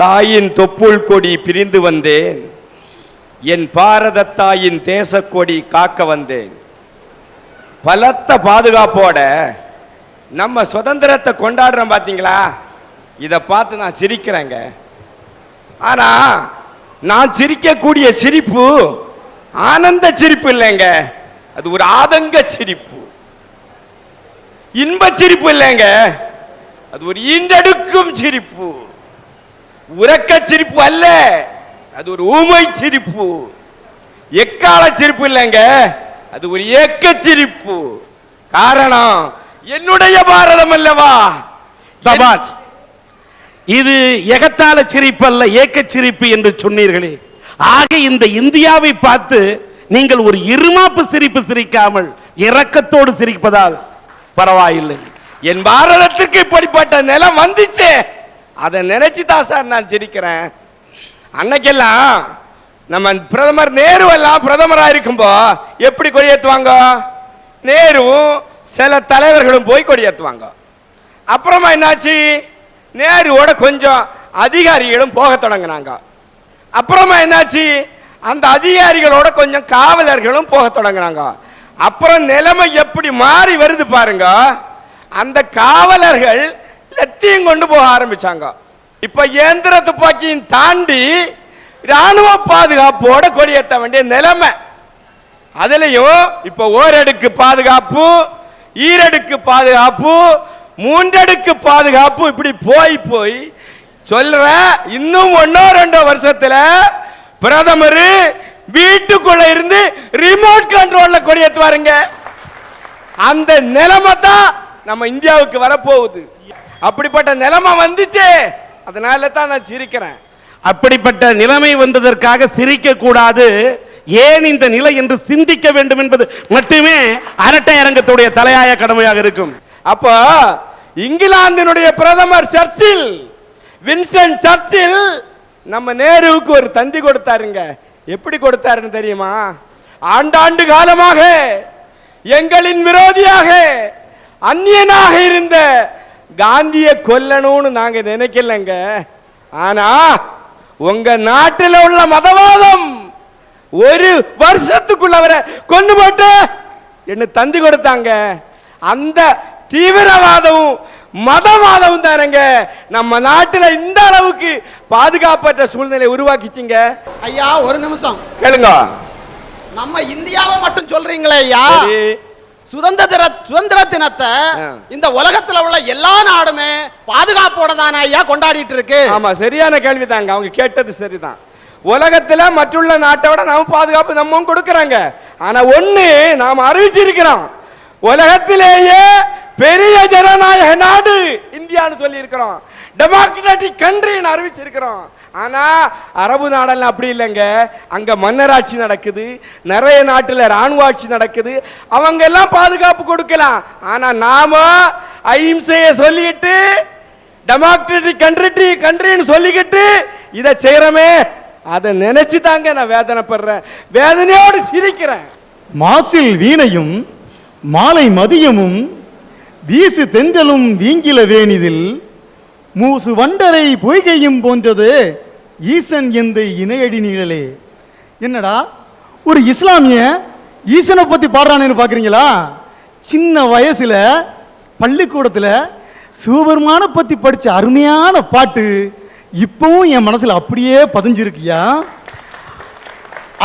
தாயின் தொப்புள் கொடி பிரிந்து வந்தேன், என் பாரத தாயின் தேசக்கொடி காக்க வந்தேன். பலத்த பாதுகாப்போட நம்ம சுதந்திரத்தை கொண்டாடுறோம் பார்த்தீங்களா? இதை பார்த்து நான் சிரிக்கிறேங்க. ஆனா நான் சிரிக்கக்கூடிய சிரிப்பு ஆனந்த சிரிப்பு இல்லைங்க, அது ஒரு ஆதங்க சிரிப்பு. இன்ப சிரிப்பு இல்லைங்க, அது ஒரு ஈண்டெடுக்கும் சிரிப்பு. உறக்க சிரிப்பு அல்ல, அது ஒரு ஊமை சிரிப்பு. எக்கால சிரிப்பு இல்லைங்க, அது ஒரு ஏக்க சிரிப்பு. காரணம் என்னுடைய பாரதம் அல்லவா? சபாஷ். இது எகத்தால சிரிப்பு அல்ல, ஏக்க சிரிப்பு என்று சொன்னீர்களே. ஆக இந்த இந்தியாவை பார்த்து நீங்கள் ஒரு இருமாப்பு சிரிப்பு சிரிக்காமல் இரக்கத்தோடு சிரிப்பதால் பரவாயில்லை. என் பாரதத்திற்கு இப்படிப்பட்ட நிலம் வந்துச்சு, அதை நினைச்சுதான் சார் நான் சிரிக்கிறேன். அன்னைக்கெல்லாம் நம்ம பிரதமர் நேரு எல்லாம் பிரதமராக இருக்கும்போ எப்படி கொடியேற்றுவாங்க? நேருவும் சில தலைவர்களும் போய் கொடியேற்றுவாங்க. அப்புறமா என்னாச்சு? நேருவோட கொஞ்சம் அதிகாரிகளும் போக தொடங்கினாங்க. அப்புறமா என்னாச்சு? அந்த அதிகாரிகளோட கொஞ்சம் காவலர்களும் போக தொடங்கினாங்க. அப்புறம் நிலைமை எப்படி மாறி வருது பாருங்க. அந்த காவலர்கள் லத்தியும் கொண்டு போக ஆரம்பிச்சாங்க. இப்ப இயந்திர துப்பாக்கியும் தாண்டி ராணுவ பாதுகாப்போட கொடியேற்ற வேண்டிய நிலைமை. அதுலயும் இப்ப ஓரடுக்கு பாதுகாப்பு, ஈரடுக்கு பாதுகாப்பு, மூன்றடுக்கு பாதுகாப்பு, இப்படி போய் போய் சொல்ற இன்னும் 1-2 வருஷத்துல பிரதமர் வீட்டுக்குள்ள இருந்து ரிமோட் கண்ட்ரோல்ல கொடியேற்றுவாருங்க. அந்த நிலைமை தான் நம்ம இந்தியாவுக்கு வரப்போகுது. அப்படிப்பட்ட நிலைமை வந்துச்சு, அதனால தான் நான் சிரிக்கிறேன். அப்படிப்பட்ட நிலைமை வந்ததற்காக சிரிக்க கூடாது. ஏன் இந்த நிலை என்று சிந்திக்க வேண்டும் என்பது மட்டுமே அரட்டை அரங்கத்துடைய தலையாய கடமையாக இருக்கும். அப்போ இங்கிலாந்தினுடைய பிரதமர் சர்ச்சில், வின்ஸ்டன் சர்ச்சில் நம்ம நேருவுக்கு ஒரு தந்தி கொடுத்தாருங்க. எப்படி கொடுத்தாருன்னு தெரியுமா? ஆண்டாண்டு காலமாக எங்களின் விரோதியாக அந்நியனாக இருந்த காந்தியை கொல்லணும்னு நாங்க நினைக்கலங்க. ஆனா உங்க நாட்டில் உள்ள மதவாதம் ஒரு வருஷத்துக்குள்ள அவரை கொண்டு போட்டு என்ன தந்தி கொடுத்தாங்க. அந்த தீவிரவாதமும் மதவாதமும் தானங்க நம்ம நாட்டில் இந்த அளவுக்கு பாதுகாப்பற்ற சூழ்நிலை உருவாக்கிச்சிங்க. ஐயா ஒரு நிமிஷம் கேளுங்க. நம்ம இந்தியாவை மட்டும் சொல்றீங்களே ஐயா, சுதந்திர தினத்தை இந்த உலகத்துல உள்ள எல்லா நாடுமே பாதுகாப்போட தானே ஐயா கொண்டாடிட்டு இருக்கு. ஆமா, சரியான கேள்வி தாங்க. அவங்க கேட்டது சரிதான். உலகத்துல மற்றுள்ள நாட்டோட நாம பாதுகாப்பு நம்ம கொடுக்கறாங்க. ஆனா ஒண்ணு நாம அறிவிச்சிருக்கிறோம், உலகத்திலேயே பெரிய ஜனநாயக நாடு இந்தியான்னு சொல்லி இருக்கிறோம், டெமோக்ராட்டிக் கண்ட்ரின்னு அறிவிச்சிருக்கிறோம். ஆனா அரபு நாடெல்லாம் அப்படி இல்லைங்க. அங்க மன்னராட்சி நடக்குது, நிறைய நாட்டில் ராணுவ ஆட்சி நடக்குது, அவங்க எல்லாம் பாதுகாப்பு கொடுக்கலாம். ஆனா நாம அஹிம்சையை சொல்லிட்டு டெமோக்ராட்டிக் கண்ட்ரின்னு சொல்லிக்கிட்டு இதை செய்யறமே, அதை நினைச்சு தாங்க நான் வேதனைப்படுறேன், வேதனையோடு சிரிக்கிறேன். மாசில் வீணையும் மாலை மதியமும் வீசு தென்றலும் வீங்கில வேணிதில் மூசு வண்டரை பொய்கையும் போன்றது ஈசன் எந்த இணையடி நிழலே. என்னடா ஒரு இஸ்லாமிய ஈசனை பத்தி பாடுறான்னு பாக்குறீங்களா? சின்ன வயசுல பள்ளிக்கூடத்துல சிவபெருமான பத்தி படிச்ச அருமையான பாட்டு இப்பவும் என் மனசுல அப்படியே பதிஞ்சிருக்கியா.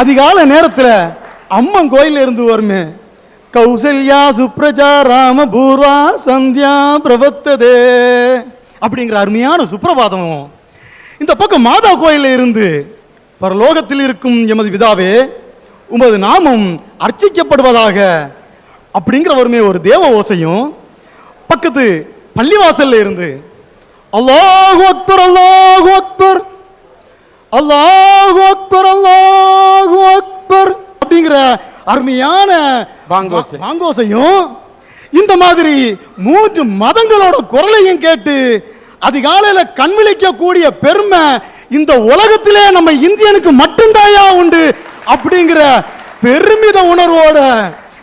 அதிகால நேரத்துல அம்மன் கோயில இருந்து வருமே, கௌசல்யா சுப்ரஜா ராம பூர்வா சந்தியா பிரவத்ததே அப்படிங்கிற அருமையான சுப்பிரபாதம். இந்த பக்கம் மாதா கோயிலில் இருந்து பரலோகத்தில் இருக்கும் எமது பிதாவே உமது நாமம் அர்ச்சிக்கப்படுவதாக அப்படிங்கிற வருமே ஒரு தேவ ஓசையும், பக்கத்து பள்ளிவாசல்ல இருந்து அல்லாஹு அக்பர் அல்லாஹு அக்பர் அல்லாஹு அக்பர் அல்லாஹு அக்பர் அப்படிங்கிற அருமையான வாங்கோசையும், இந்த மாதிரி 3 மதங்களோட குரலையும் கேட்டு அதிகாலையில கண் விழிக்க கூடிய பெருமை இந்த உலகத்திலே நம்ம இந்தியனுக்கு மட்டும்தாயா உண்டு அப்படிங்கிற பெருமித உணர்வோட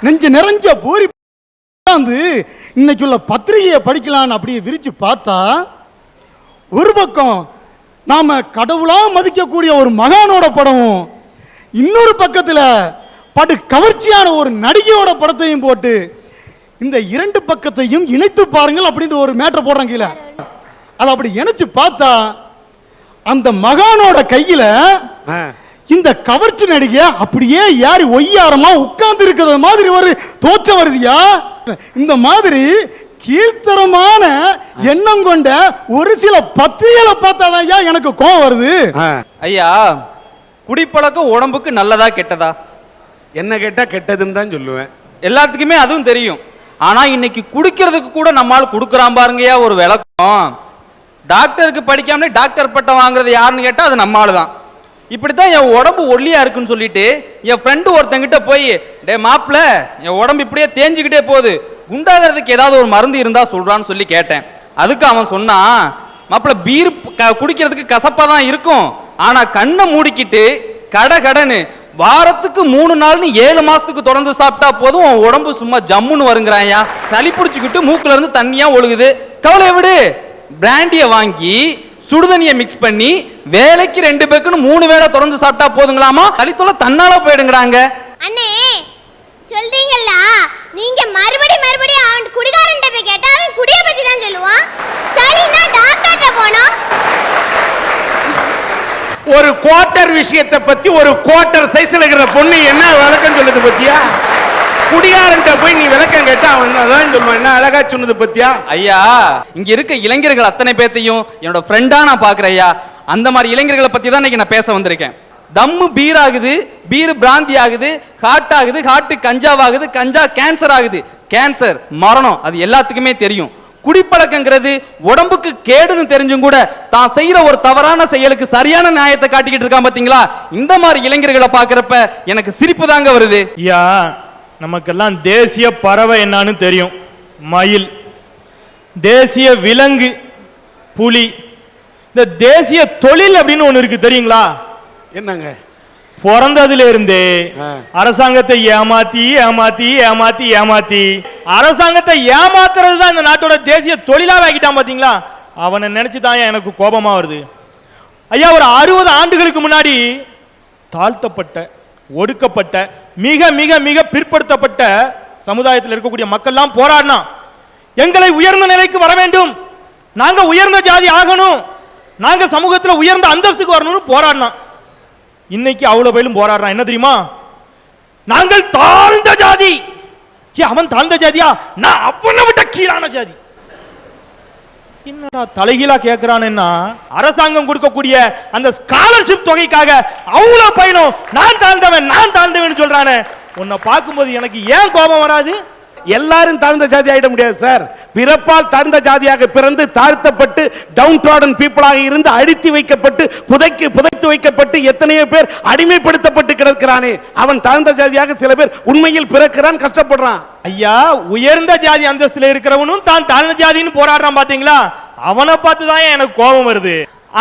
நெஞ்சு நிறைஞ்ச பூரி இன்னைக்குள்ள பத்திரிகையை படிக்கலான்னு அப்படியே விரிச்சு பார்த்தா, ஒரு பக்கம் நாம கடவுளா மதிக்கக்கூடிய ஒரு மகானோட படமும், இன்னொரு பக்கத்துல படு கவர்ச்சியான ஒரு நடிகையோட படத்தையும் போட்டு இந்த இரண்டு பக்கத்தையும் இணைத்து பாருங்கள் அப்படின்னு ஒரு மேட்டர் போடுறாங்க கீழே. அதை அப்படி இணைச்சு பார்த்தா அந்த மகானோட கையில இந்த கவர்ச்சி நடிகை அப்படியே யாரி ஒய்யாரமா உட்கார்ந்து இருக்கிற மாதிரி ஒரு தோற்றம் வருதியா. இந்த மாதிரி கீழ்த்தரமான எண்ணம் கொண்ட ஒரு சில பத்திரிகைகளை பார்த்தாதான் எனக்கு கோவம் வருது. ஐயா, குடிப்பழக்கம் உடம்புக்கு நல்லதா கெட்டதா? என்ன கேட்டா கெட்டதுன்னு தான் சொல்லுவேன். எல்லாத்துக்குமே அதுவும் தெரியும். ஆனா இன்னைக்கு குடிக்கிறதுக்கு கூட நம்மால் கொடுக்குறான் பாருங்கய்யா ஒரு விளக்கம். டாக்டருக்கு படிக்காமலே டாக்டர் பட்டம் வாங்குறது யாருன்னு கேட்டா அது நம்மால் தான். இப்படித்தான் என் உடம்பு ஒல்லியா இருக்குன்னு சொல்லிட்டு என் ஃப்ரெண்டு ஒருத்தங்கிட்ட போய், டே மாப்பிள்ள, என் உடம்பு இப்படியே தேஞ்சுக்கிட்டே போகுது, குண்டாகிறதுக்கு ஏதாவது ஒரு மருந்து இருந்தா சொல்றான்னு சொல்லி கேட்டேன். அதுக்கு அவன் சொன்னான், மாப்பிள்ள பீர் குடிக்கிறதுக்கு கசப்பா தான் இருக்கும், ஆனா கண்ணை மூடிக்கிட்டு கடன்னு வாரத்துக்கு 3 நாள்னு 7 மாசத்துக்கு தொடர்ந்து சாப்பிட்டா போதும் உன் உடம்பு சும்மா ஜம்முன்னு வருங்கிறாயா. சளி பிடிச்சிக்கிட்டு மூக்குல இருந்து தண்ணியா ஒழுகுது, கவலையை விடு, பிராண்டிய வாங்கி சுடுதண்ணியை மிக்ஸ் பண்ணி வேலைக்கு 2 பேக்குன்னு 3 வேளை தொடர்ந்து சாப்பிட்டா போதுங்களாமா, சளித்தொலை தன்னால போயிடுங்கிறாங்க. அண்ணே சொல்றீங்கல்ல, நீங்க மறுபடியும் அவன் குடிகாரன்ட்ட போய் கேட்டா அவன் குடிய பத்தி தான் சொல்லுவான். சரின்னா டாக்டர்ட்ட போனோம். ஒரு குவார்டர் விஷயத்தை பத்தி ஒரு குவார்டர் சைஸ்ல இருக்கிற பொண்ணு என்ன விளக்கம் சொல்லுது பத்தியா? குடியாரன்ட்ட போய் நீ விளக்கம் கேட்டா அவன் அதான் சொல்லுவான். என்ன அழகா சொன்னது பத்தியா? ஐயா, இங்க இருக்க இளைஞர்கள் அத்தனை பேத்தையும் என்னோட ஃப்ரெண்டா நான் பாக்குறேன் ஐயா. அந்த மாதிரி இளைஞர்களை பத்தி தான் இன்னைக்கு நான் பேச வந்திருக்கேன். தம்மு பீர் ஆகுது, பீர் பிராந்தி ஆகுது, ஹார்ட் ஆகுது, ஹார்ட் கஞ்சாவாகுது, கஞ்சா கேன்சர் ஆகுது, கேன்சர் மரணம், அது எல்லாத்துக்குமே தெரியும். குடிப்பழக்கங்கிறது உடம்புக்கு கேடுன்னு தெரிஞ்சும் கூட தான் செய்யற ஒரு தவறான செயலுக்கு சரியான நியாயத்தை காட்டிக்கிட்டு இருக்கான் பாத்தீங்களா? இந்த மாதிரி இளைஞர்களை பாக்குறப்ப எனக்கு சிரிப்பு தாங்க வருது. ஐயா, நமக்கெல்லாம் தேசிய பறவை என்னன்னு தெரியும், மயில். தேசிய விலங்கு புலி. இந்த தேசிய தொழில் அப்படின்னு ஒண்ணு இருக்கு தெரியுங்களா? என்னங்க? பிறந்ததுல இருந்தே அரசாங்கத்தை ஏமாத்தி அரசாங்கத்தை ஏமாத்துறது தான் இந்த நாட்டோட தேசிய தொழிலாக ஆக்கிட்டான் பாத்தீங்களா? அவனை நினைச்சுதான் எனக்கு கோபமா வருது. ஐயா, ஒரு 60 ஆண்டுகளுக்கு முன்னாடி தாழ்த்தப்பட்ட, ஒடுக்கப்பட்ட, மிக மிக மிக பிற்படுத்தப்பட்ட சமுதாயத்தில் இருக்கக்கூடிய மக்கள்லாம் போராடினா, எங்களை உயர்ந்த நிலைக்கு வர வேண்டும், நாங்க உயர்ந்த ஜாதி ஆகணும், நாங்க சமூகத்தில் உயர்ந்த அந்தஸ்துக்கு வரணும்னு போராடினா. இன்னைக்கு அவ்வளவு பேரும் போராடுறான். என்ன தெரியுமா? நாங்கள் தாழ்ந்த ஜாதி. அவன் தாழ்ந்த ஜாதியா? நான் அவனை விட்ட கீழான ஜாதி. என்னடா தலைகீழா கேட்கிறான்னா, அரசாங்கம் கொடுக்கக்கூடிய அந்த ஸ்காலர்ஷிப் தொகைக்காக அவ்வளவு பயணம் நான் தாழ்ந்தவன் சொல்றானே, உன்னை பார்க்கும்போது எனக்கு ஏன் கோபம் வராது? எல்லாரும் தாழ்ந்த ஜாதி ஆயிட முடியாது சார். பிறப்பால் தாழ்ந்த ஜாதியாக பிறந்து தாழ்த்தப்பட்டு டவுன் ட்ராடன் பீப்புளாக இருந்து அழித்து வைக்கப்பட்டு புதைத்து வைக்கப்பட்டு எத்தனையோ பேர் அடிமைப்படுத்தப்பட்டு கிடக்கிறானே, அவன் தாழ்ந்த ஜாதியாக சில பேர் உண்மையில் பிறக்கிறான், கஷ்டப்படுறான். ஐயா, உயர்ந்த ஜாதி அந்தஸ்துல இருக்கிறவனும் தான் தாழ்ந்த ஜாதின்னு போராடுறான் பாத்தீங்களா? அவனை பார்த்து தான் எனக்கு கோபம் வருது.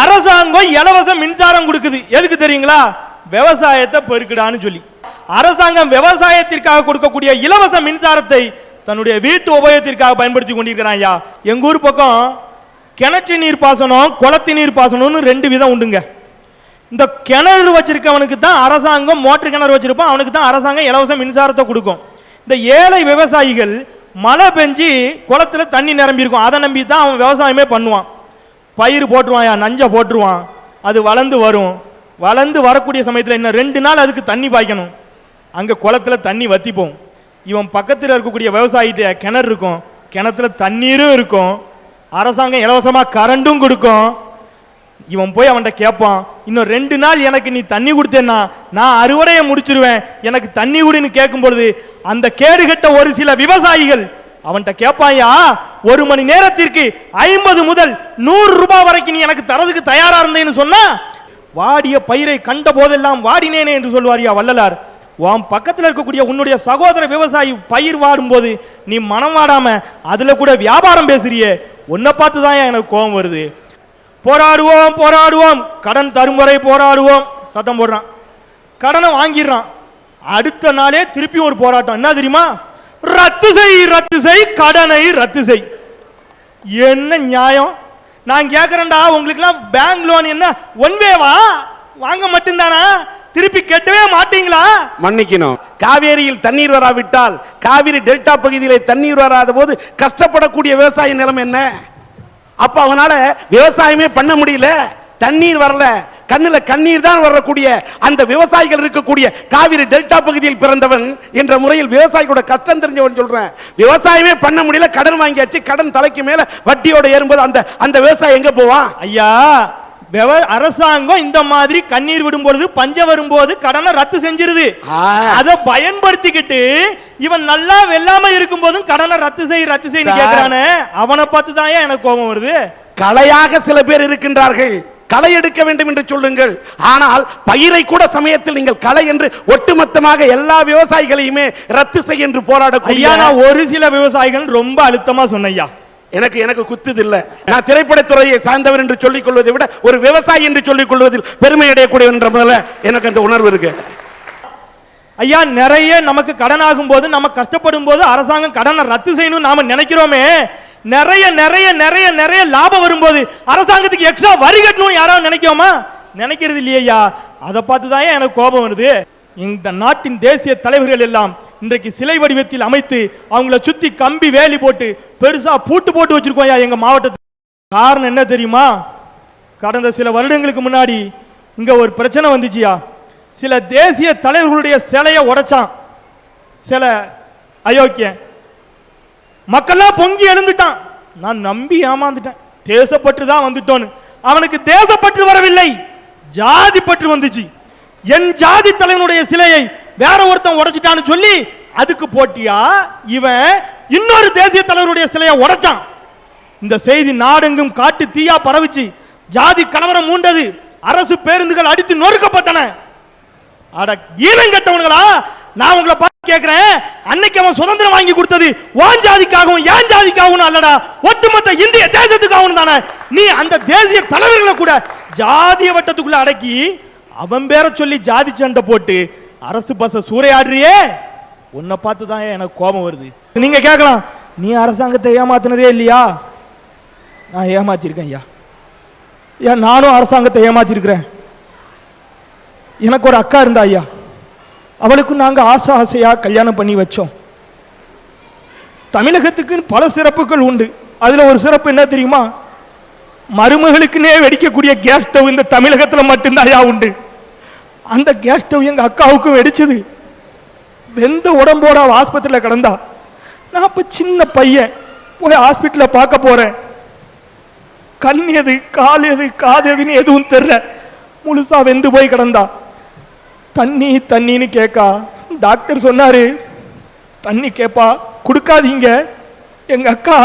அரசாங்கம் இலவச மின்சாரம் கொடுக்குது, எதுக்கு தெரியுங்களா? விவசாயத்தை பெருக்குடான்னு சொல்லி. அரசாங்கம் விவசாயத்திற்காக கொடுக்கக்கூடிய இலவச மின்சாரத்தை தன்னுடைய வீட்டு உபயோகத்திற்காக பயன்படுத்தி கொண்டிருக்கிறான். ஐயா, எங்க ஊர் பக்கம் கிணற்று நீர் பாசனம், குளத்து நீர் பாசனம்னு 2 விதம் உண்டுங்க. இந்த கிணறு வச்சிருக்கவனுக்கு தான் அரசாங்கம், மோட்டர் கிணறு வச்சிருப்பான் அவனுக்கு தான் அரசாங்கம் இலவச மின்சாரத்தை கொடுக்கும். இந்த ஏழை விவசாயிகள் மழை பெஞ்சு குளத்துல தண்ணி நிரம்பி இருக்கும், அதை நம்பி தான் அவன் விவசாயமே பண்ணுவான். பயிர் போட்டுருவான், நஞ்ச போட்டுருவான், அது வளர்ந்து வரும். வளர்ந்து வரக்கூடிய சமயத்தில் இன்னும் 2 நாள் அதுக்கு தண்ணி பாய்க்கணும். அங்கே குளத்துல தண்ணி வத்தி போகும். இவன் பக்கத்தில் இருக்கக்கூடிய விவசாயிட்ட கிணறு இருக்கும், கிணத்துல தண்ணீரும் இருக்கும், அரசாங்கம் இலவசமாக கரண்டும் கொடுக்கும். இவன் போய் அவன்கிட்ட கேட்பான், இன்னும் 2 நாள் எனக்கு நீ தண்ணி கொடுத்தேன்னா நான் அறுவடையை முடிச்சிருவேன், எனக்கு தண்ணி குடின்னு கேட்கும் பொழுது அந்த கேடுகட்ட ஒரு சில விவசாயிகள் அவன்கிட்ட கேட்பாயா, 1 மணி நேரத்திற்கு 50 முதல் 100 ரூபாய் வரைக்கும் நீ எனக்கு தரதுக்கு தயாரா இருந்தேன்னு சொன்னா, வாடிய பயிரை கண்ட போதெல்லாம் வாடினேனே என்று சொல்வாரியா வள்ளலார். உன் பக்கத்தில் இருக்கக்கூடிய உன்னுடைய சகோதர விவசாயி பயிர் வாடும் போது நீ மனம் வாடாம அதுல கூட வியாபாரம் பேசுறியே, உன்னை பார்த்து தான் எனக்கு கோபம் வருது. போராடுவோம், கடன் தரும் வரை போராடுவோம் சத்தம் போடுறான். கடனை வாங்கிடுறான், அடுத்த நாளே திருப்பி ஒரு போராட்டம். என்ன தெரியுமா? ரத்து செய், கடனை ரத்து செய். என்ன நியாயம்? நான் கேட்கறேன்டா, உங்களுக்குலாம் பேங்க் லோன் என்ன ஒன் வேவா? வாங்க மட்டும்தானா? திருப்பி கட்டவே மாட்டீங்களா? மன்னிக்கணும், காவேரியில் தண்ணீர் வராவிட்டால் காவிரி டெல்டா பகுதியிலே தண்ணீர் வராத போது கஷ்டப்படக்கூடிய விவசாய நிலைமை என்ன? அப்ப அவனால விவசாயமே பண்ண முடியல, தண்ணீர் வரல, கண்ணுல கண்ணீர் தான் வரக்கூடிய அந்த விவசாயிகள் இருக்கக்கூடிய காவிரி டெல்டா பகுதியில் பிறந்தவன் என்ற முறையில் விவசாயிகளோட கஷ்டம் தெரிஞ்சவன் சொல்றேன். விவசாயமே பண்ண முடியல, கடன் வாங்கியாச்சு, கடன் தலைக்கு மேல வட்டியோட ஏறும்போது அந்த அந்த விவசாயி எங்க போவான்? ஐயா, அரசாங்கம் இந்த மாதிரி கண்ணீர் விடும்போது பஞ்சம் வரும்போது கடனை ரத்து செஞ்சிருது. அதை பயன்படுத்திக்கிட்டு இவன் நல்லா வெல்லாம இருக்கும் போதும் கடனை ரத்து செய் கேட்கிறானே, அவனை பார்த்து தான் எனக்கு கோபம் வருது. கலையாக சில பேர் இருக்கின்றார்கள், களை எடுக்க வேண்டும் என்று சொல்லுங்கள். ஆனால் பயிரை கூட சமயத்தில் நீங்கள் களை என்று ஒட்டுமொத்தமாக எல்லா விவசாயிகளையுமே ரத்து செய்ய என்று போராடக்கூடிய நான் ஒரு சில விவசாயிகள் ரொம்ப அழுத்தமா சொன்னையா. எனக்கு குத்துது இல்ல. நான் திரைப்படத்துறையை சார்ந்தவர் என்று சொல்லிக் கொள்வதை விட ஒரு விவசாயி என்று சொல்லிக் கொள்வதில் பெருமை அடையக்கூடியவர் என்ற முதல்ல எனக்கு அந்த உணர்வு இருக்கு. ஐயா, நிறைய நமக்கு கடன் ஆகும் போது, நம்ம கஷ்டப்படும் போது அரசாங்கம் கடனை ரத்து செய்யணும் நாம நினைக்கிறோமே, நிறைய நிறைய நிறைய நிறைய லாபம் வரும்போது அரசாங்கத்துக்கு எக்ஸ்ட்ரா வரி கட்டணும் யாராவது நினைக்கோமா? நினைக்கிறது இல்லையா. அதை பார்த்து தான் எனக்கு கோபம் வருது. இந்த நாட்டின் தேசிய தலைவர்கள் எல்லாம் இன்றைக்கு சிலை வடிவத்தில் அமைத்து அவங்கள சுத்தி கம்பி வேலி போட்டு பெருசா பூட்டு போட்டு வச்சிருக்கோம் எங்க மாவட்டத்தில். காரணம் என்ன தெரியுமா? கடந்த சில வருடங்களுக்கு முன்னாடி இங்க ஒரு பிரச்சனை வந்துச்சியா. சில தேசிய தலைவர்களுடைய சிலையை உடைச்சான் சில அயோக்கியன். மக்கள்லாம் பொங்கி எழுந்துட்டான். நான் நம்பி ஏமாந்துட்டேன். தேசப்பற்று தான் வந்துட்டோன்னு. அவனுக்கு தேசப்பற்று வரவில்லை, ஜாதி பற்று வந்துச்சு. என் ஜாதி தலைவனுடைய சிலையை வேற ஒருத்தன் உடைச்சிட்டான்னு சொல்லி அதுக்கு போட்டியா இவன் இன்னொரு தேசிய தலைவருடைய சிலையை உடைச்சான். இந்த செய்தி நாடெங்கும் காட்டு தீயா பரவிச்சு. ஜாதி கலவரம் மூண்டது. அரசு பேருந்துகள் அடித்து நொறுக்கப்பட்டன. அட ஈனங்கட்டவனுங்களா, நான் உங்களை பார்த்து கேட்கிறேன், அன்னைக்கு அவன் சுதந்திரம் வாங்கி கொடுத்தது வான் ஜாதிக்காகவும் ஏன் ஜாதிக்காகவும் அல்லடா, ஒட்டுமொத்த இந்திய தேசத்துக்காகவும் தானே. நீ அந்த தேசிய தலைவர்களை கூட ஜாதிய வட்டத்துக்குள்ள அடக்கி அவன் பேர சொல்லி ஜாதி சண்டை போட்டு அரசு பஸ்ஸை சூறையாடுறியே, உன்னை பார்த்து தான் எனக்கு கோபம் வருது. நீங்க கேட்கலாம், நீ அரசாங்கத்தை ஏமாத்தினதே இல்லையா? நான் ஏமாத்திருக்கேன் ஐயா. ஏன் நானும் அரசாங்கத்தை ஏமாத்திருக்கிறேன். எனக்கு ஒரு அக்கா இருந்தா ஐயா, அவளுக்கும் நாங்க ஆசையா கல்யாணம் பண்ணி வச்சோம். தமிழகத்துக்கு பல சிறப்புகள் உண்டு. அதுல ஒரு சிறப்பு என்ன தெரியுமா? மருமகளுக்குன்னே வெடிக்கக்கூடிய கேஸ் ஸ்டவ் இந்த தமிழகத்தில் மட்டும்தான் ஐயா உண்டு. அந்த கேஸ் ஸ்டவ் எங்க அக்காவுக்கும் வெடிச்சது. வெந்த உடம்போட ஆஸ்பத்திரியில் கிடந்தா. நான் இப்ப சின்ன பையன் போய் ஹாஸ்பிட்டலில் பார்க்க போறேன். கண் எது, கால் எது, காது எதுன்னு எதுவும் தெரியல. முழுசா வெந்து போய் கிடந்தா. தண்ணி தண்ணின்னு கேட்கா. டாக்டர் சொன்னாரு, தண்ணி கேட்பா கொடுக்காதீங்க. எங்க அக்கா